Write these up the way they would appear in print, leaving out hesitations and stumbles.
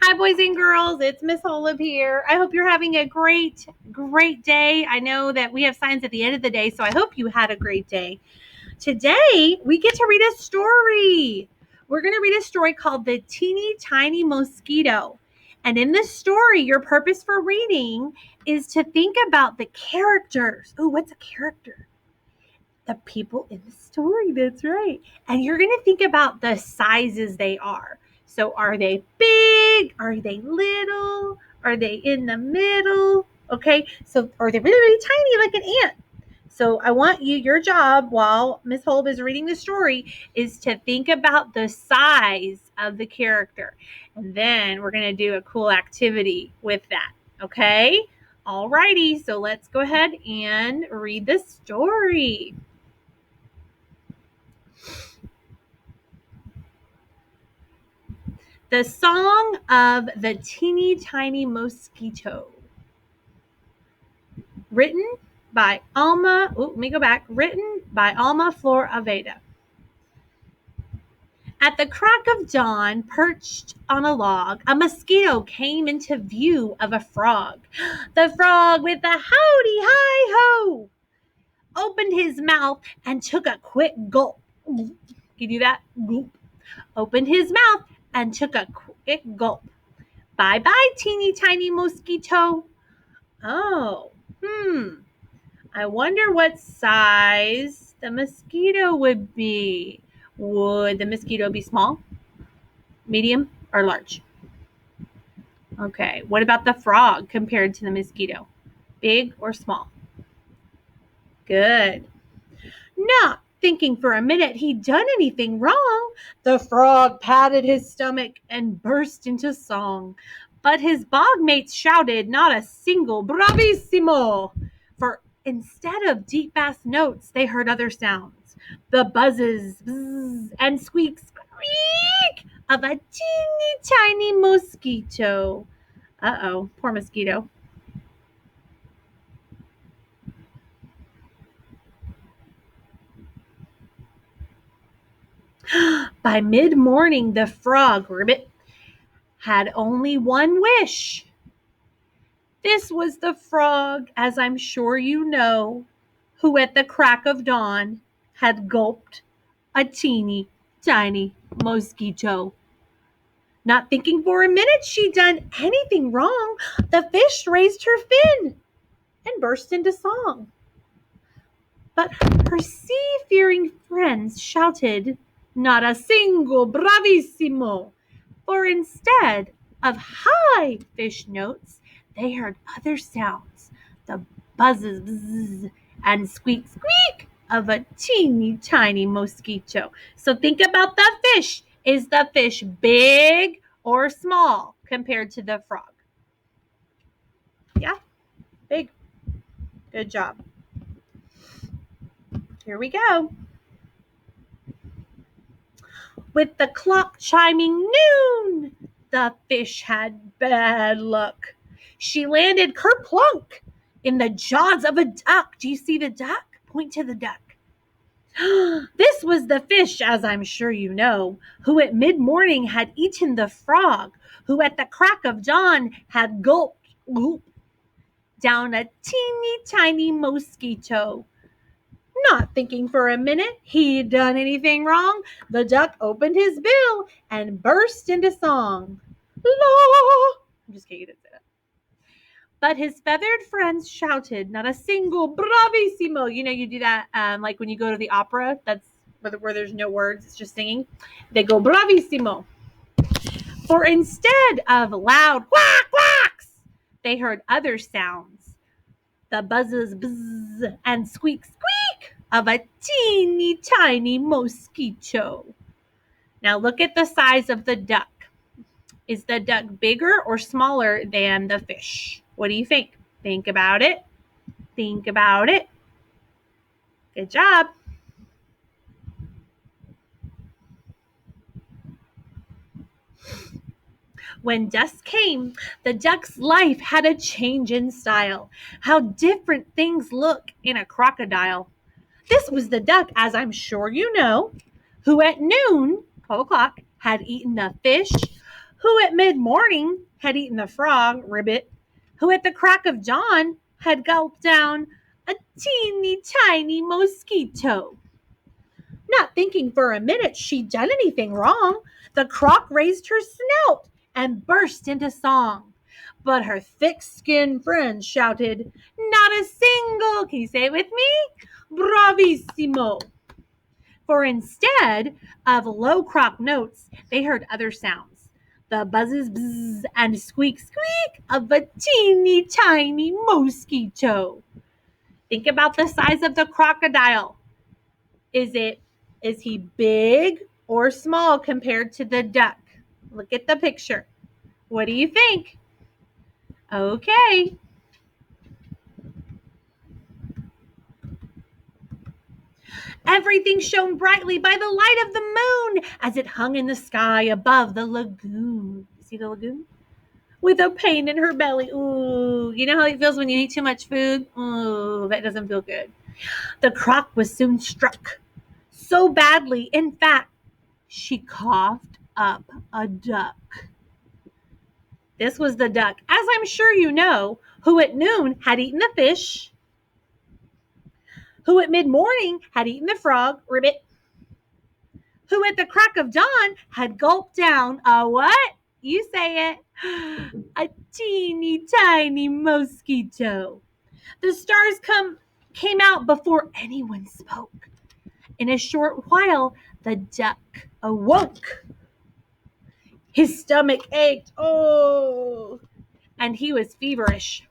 Hi, boys and girls. It's Miss Holub here. I hope you're having a great day. I know that we have signs at the end of the day, so I hope you had a great day. Today, we get to read a story. We're going to read a story called The Teeny Tiny Mosquito. And in this story, your purpose for reading is to think about the characters. Oh, what's a character? The people in the story. That's right. And you're going to think about the sizes they are. So are they big? Are they little? Are they in the middle? Okay. So are they really, really tiny like an ant? So I want your job while Miss Holub is reading the story is to think about the size of the character. And then we're going to do a cool activity with that. Okay. All righty. So let's go ahead and read the story. The Song of the Teeny Tiny Mosquito. Written by Alma Flor Aveda. At the crack of dawn, perched on a log, a mosquito came into view of a frog. The frog, with a howdy hi ho, opened his mouth and took a quick gulp. Can you do that? Gulp. Opened his mouth and took a quick gulp. Bye-bye, teeny tiny mosquito. Oh, I wonder what size the mosquito would be. Would the mosquito be small, medium, or large? Okay, what about the frog compared to the mosquito? Big or small? Good. Not thinking for a minute he'd done anything wrong, the frog patted his stomach and burst into song. But his bog mates shouted not a single bravissimo, for instead of deep bass notes, they heard other sounds. The buzzes, bzz, and squeak, squeak of a teeny tiny mosquito. Uh-oh, poor mosquito. By mid-morning, the frog, Ribbit, had only one wish. This was the frog, as I'm sure you know, who at the crack of dawn had gulped a teeny tiny mosquito. Not thinking for a minute she'd done anything wrong, the fish raised her fin and burst into song. But her sea-fearing friends shouted not a single bravissimo, for instead of high fish notes, they heard other sounds, the buzzes, bzz, and squeak, squeak of a teeny tiny mosquito. So think about the fish. Is the fish big or small compared to the frog? Yeah, big. Good job. Here we go. With the clock chiming noon, the fish had bad luck. She landed kerplunk in the jaws of a duck. Do you see the duck? Point to the duck. This was the fish, as I'm sure you know, who at mid-morning had eaten the frog, who at the crack of dawn had gulped down a teeny tiny mosquito. Not thinking for a minute he'd done anything wrong, the duck opened his bill and burst into song. La! I'm just kidding, he didn't say that. But his feathered friends shouted not a single bravissimo. You know, you do that like when you go to the opera. That's where there's no words, it's just singing. They go bravissimo. For instead of loud quack quacks, they heard other sounds. The buzzes, bzz, and squeak squeak of a teeny tiny mosquito. Now look at the size of the duck. Is the duck bigger or smaller than the fish? What do you think? Think about it. Think about it. Good job. When dusk came, the duck's life had a change in style. How different things look in a crocodile. This was the duck, as I'm sure you know, who at noon, 12 o'clock, had eaten the fish, Who at mid-morning had eaten the frog, ribbit, who at the crack of dawn had gulped down a teeny tiny mosquito. Not thinking for a minute she'd done anything wrong, the croc raised her snout and burst into song. But her thick-skinned friends shouted, not a single, can you say it with me? Bravissimo. For instead of low croc notes, they heard other sounds. The buzzes, bzz, and squeak, squeak of a teeny tiny mosquito. Think about the size of the crocodile. Is he big or small compared to the duck? Look at the picture. What do you think? Okay. Everything shone brightly by the light of the moon as it hung in the sky above the lagoon. See the lagoon? With a pain in her belly. Ooh, you know how it feels when you eat too much food? Ooh, that doesn't feel good. The croc was soon struck so badly, in fact, she coughed up a duck. This was the duck, as I'm sure you know, who at noon had eaten the fish, who at mid-morning had eaten the frog, ribbit, who at the crack of dawn had gulped down a what? You say it. A teeny tiny mosquito. The stars came out before anyone spoke. In a short while, the duck awoke. His stomach ached. Oh, and he was feverish.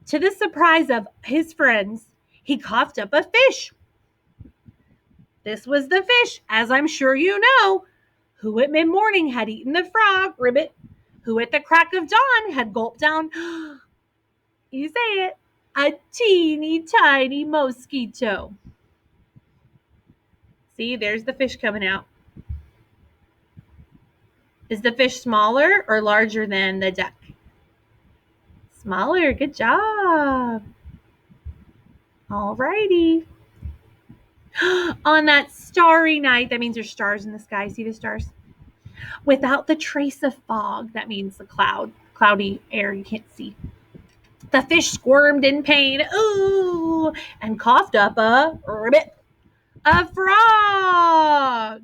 To the surprise of his friends, he coughed up a fish. This was the fish, as I'm sure you know, who at mid-morning had eaten the frog, ribbit, who at the crack of dawn had gulped down, you say it, a teeny tiny mosquito. See, there's the fish coming out. Is the fish smaller or larger than the duck? Smaller. Good job. All righty. On that starry night, that means there's stars in the sky. See the stars? Without the trace of fog, that means the cloudy air you can't see. The fish squirmed in pain, ooh, and coughed up a ribbit, a frog.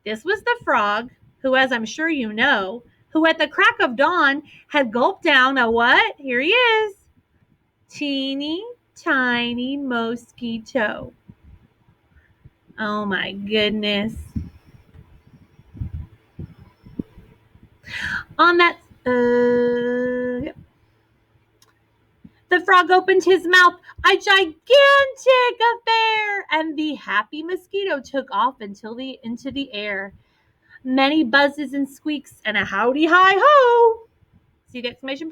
This was the frog who, as I'm sure you know, who at the crack of dawn had gulped down a what? Here he is. Teeny tiny mosquito. Oh my goodness. On that, the frog opened his mouth, a gigantic affair, and the happy mosquito took off into the air. Many buzzes and squeaks and a howdy hi ho. See the exclamation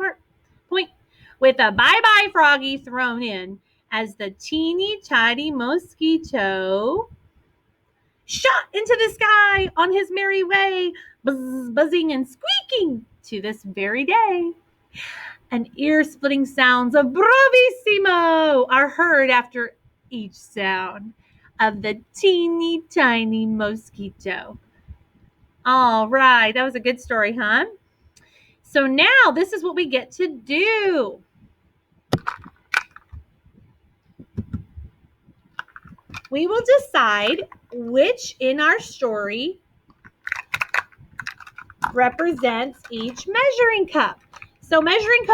point? With a bye-bye froggy thrown in as the teeny tiny mosquito shot into the sky on his merry way, buzzing and squeaking to this very day. And ear-splitting sounds of bravissimo are heard after each sound of the teeny tiny mosquito. All right, that was a good story, huh? So now this is what we get to do. We will decide which in our story represents each measuring cup. So measuring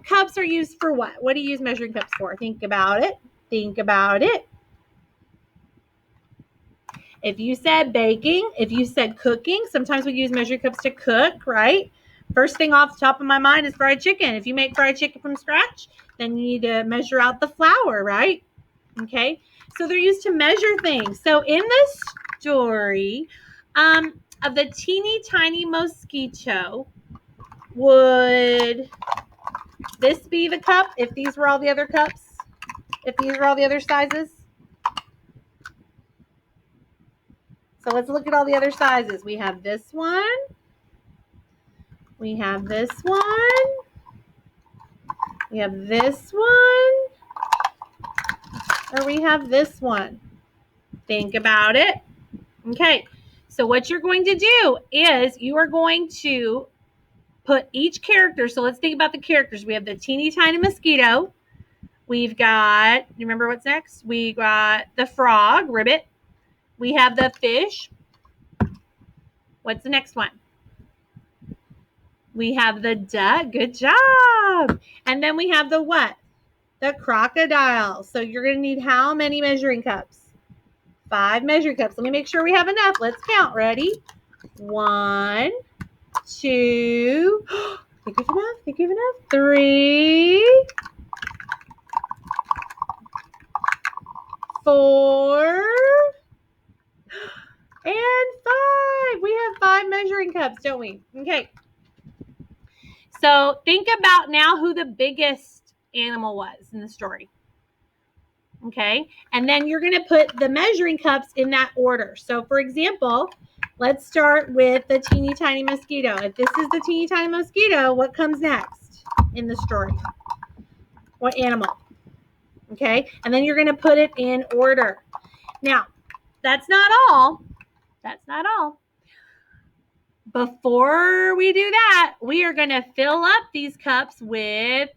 cups are used for what? What do you use measuring cups for? Think about it. Think about it. If you said baking, if you said cooking, sometimes we use measuring cups to cook, right? First thing off the top of my mind is fried chicken. If you make fried chicken from scratch, then you need to measure out the flour, right? Okay, so they're used to measure things. So in this story of the teeny tiny mosquito, would this be the cup if these were all the other cups? If these were all the other sizes? So let's look at all the other sizes. We have this one. We have this one. We have this one. Or we have this one. Think about it. Okay. So what you're going to do is you are going to put each character. So let's think about the characters. We have the teeny tiny mosquito. We've got, you remember what's next? We got the frog, ribbit. We have the fish. What's the next one? We have the duck. Good job. And then we have the what? The crocodile. So you're going to need how many measuring cups? 5 measuring cups. Let me make sure we have enough. Let's count. Ready? 1, 2. Think of enough. Think of enough. 3, 4, and 5. We have 5 measuring cups, don't we? Okay. So think about now who the biggest animal was in the story. Okay. And then you're going to put the measuring cups in that order. So for example, let's start with the teeny tiny mosquito. If this is the teeny tiny mosquito, what comes next in the story? What animal? Okay. And then you're going to put it in order. Now, that's not all. That's not all. Before we do that, we are going to fill up these cups with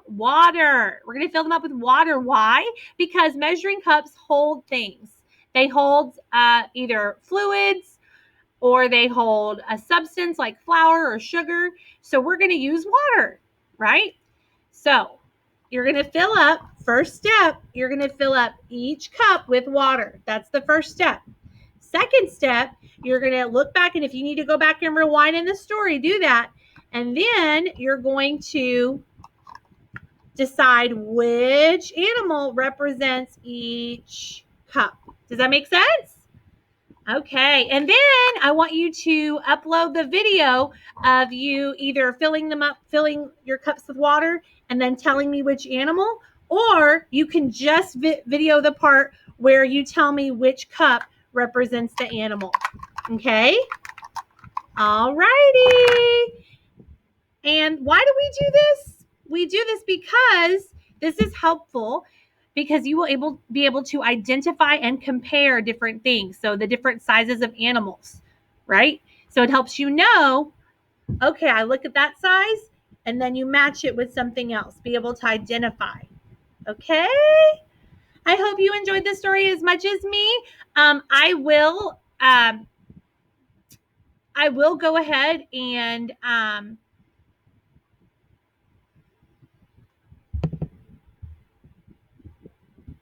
water. We're going to fill them up with water. Why? Because measuring cups hold things. They hold either fluids or they hold a substance like flour or sugar. So we're going to use water, right? So you're going to fill up, first step, you're going to fill up each cup with water. That's the first step. Second step, you're going to look back, and if you need to go back and rewind in the story, do that. And then you're going to decide which animal represents each cup. Does that make sense? Okay, and then I want you to upload the video of you either filling your cups with water and then telling me which animal, or you can just video the part where you tell me which cup represents the animal. Okay? All righty. And why do we do this? We do this because this is helpful because you will be able to identify and compare different things. So the different sizes of animals, right? So it helps you know, okay, I look at that size and then you match it with something else. Be able to identify. Okay? I hope you enjoyed this story as much as me. I will go ahead and